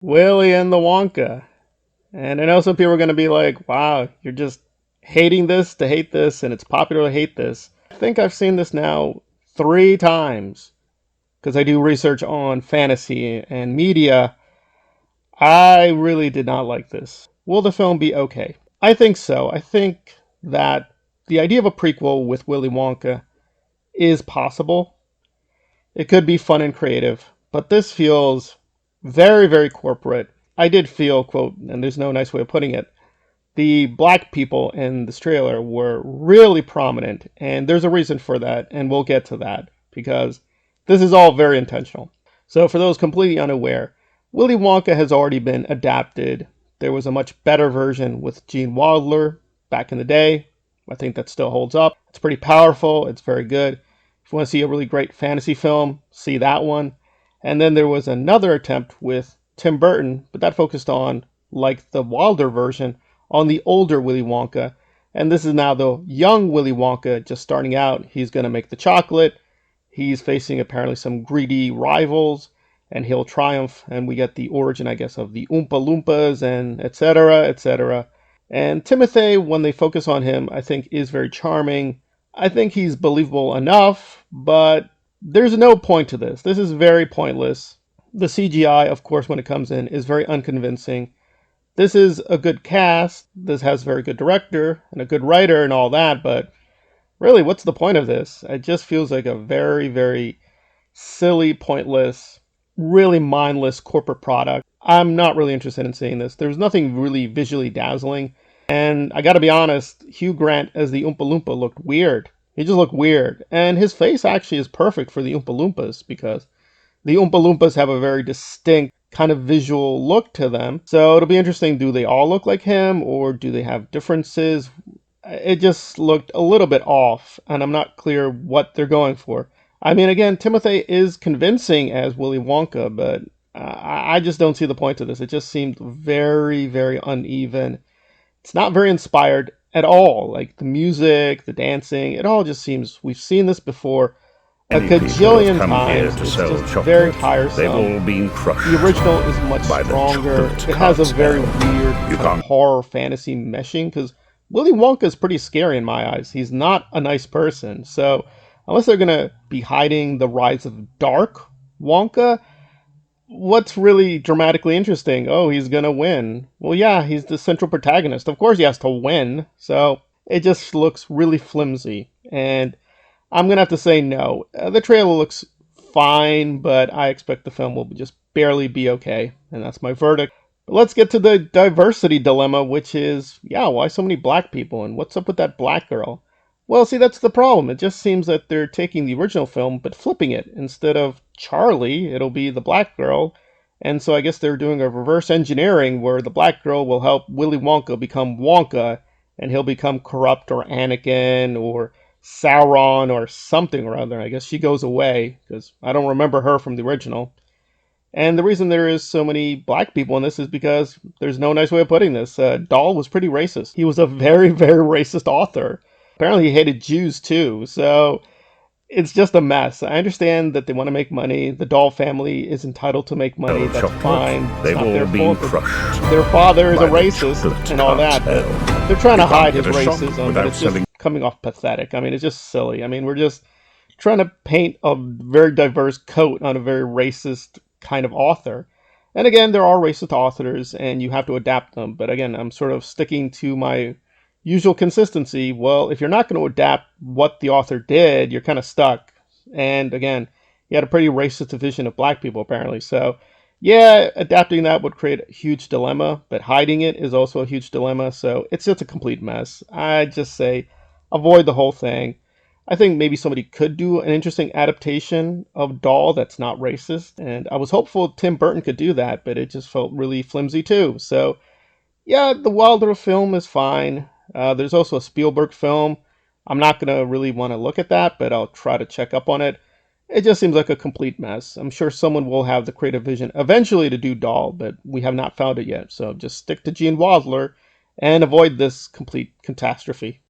Willy and the Wonka. And I know some people are going to be like, wow, you're just hating this to hate this, and it's popular to hate this. I think I've seen this now 3 times because I do research on fantasy and media. I really did not like this. Will the film be okay? I think so. I think that the idea of a prequel with Willy Wonka is possible. It could be fun and creative, but this feels very, very corporate. I did feel, quote, and there's no nice way of putting it, the black people in this trailer were really prominent, and there's a reason for that, and we'll get to that because this is all very intentional. So, for those completely unaware, Willy Wonka has already been adapted. There was a much better version with Gene Wilder back in the day. I think that still holds up. It's pretty powerful, it's very good. If you want to see a really great fantasy film, see that one. And then there was another attempt with Tim Burton, but that focused on, like the Wilder version, on the older Willy Wonka. And this is now the young Willy Wonka just starting out. He's going to make the chocolate. He's facing apparently some greedy rivals, and he'll triumph. And we get the origin, I guess, of the Oompa Loompas and etc., etc. And Timothy, when they focus on him, I think is very charming. I think he's believable enough, but there's no point to this. This is very pointless. The CGI, of course, when it comes in, is very unconvincing. This is a good cast. This has a very good director and a good writer and all that, but really, what's the point of this? It just feels like a very, very silly, pointless, really mindless corporate product. I'm not really interested in seeing this. There's nothing really visually dazzling. And I gotta be honest, Hugh Grant as the Oompa Loompa looked weird. He just looked weird. And his face actually is perfect for the Oompa Loompas because the Oompa Loompas have a very distinct kind of visual look to them. So it'll be interesting. Do they all look like him or do they have differences? It just looked a little bit off, and I'm not clear what they're going for. I mean, again, Timothy is convincing as Willy Wonka, but I just don't see the point of this. It just seemed very, very uneven. It's not very inspired at all. Like the music, the dancing, it all just seems we've seen this before a Many people have cajillion come here times. to It's sell just very chocolate. tiresome. They've all been crushed The original is much by the stronger. chocolate It has a very cartel. weird You kind of can't. horror fantasy meshing because Willy Wonka is pretty scary in my eyes. He's not a nice person. So unless they're gonna be hiding the rise of dark Wonka, what's really dramatically interesting? Oh, he's gonna win. Well, yeah, he's the central protagonist. Of course he has to win. So it just looks really flimsy. And I'm gonna have to say no. The trailer looks fine, but I expect the film will just barely be okay, and that's my verdict. But let's get to the diversity dilemma, which is, yeah, why so many black people, and what's up with that black girl? Well, see, that's the problem. It just seems that they're taking the original film but flipping it. Instead of Charlie, it'll be the black girl. And so I guess they're doing a reverse engineering where the black girl will help Willy Wonka become Wonka, and he'll become corrupt or Anakin or Sauron or something or other. I guess she goes away because I don't remember her from the original. And the reason there is so many black people in this is because there's no nice way of putting this. Dahl was pretty racist. He was a very, very racist author. Apparently, he hated Jews too. So it's just a mess. I understand that they want to make money. The Dahl family is entitled to make money. Sell That's fine. chocolate. It's They've not all their been fault. crushed Their father is a by the racist chocolate and all that. But cartel. they're trying to You can't hide his get a shop racism, but without it's just selling. coming off pathetic. I mean, it's just silly. I mean, we're just trying to paint a very diverse coat on a very racist kind of author. And again, there are racist authors and you have to adapt them. But again, I'm sort of sticking to my usual consistency. Well, if you're not going to adapt what the author did, you're kind of stuck. And again, he had a pretty racist division of black people, apparently. So, yeah, adapting that would create a huge dilemma, but hiding it is also a huge dilemma. So, it's just a complete mess. I just say avoid the whole thing. I think maybe somebody could do an interesting adaptation of Doll that's not racist. And I was hopeful Tim Burton could do that, but it just felt really flimsy too. So, yeah, the Wilder film is fine. There's also a Spielberg film. I'm not going to really want to look at that, but I'll try to check up on it. It just seems like a complete mess. I'm sure someone will have the creative vision eventually to do Doll, but we have not found it yet. So just stick to Gene Wilder and avoid this complete catastrophe.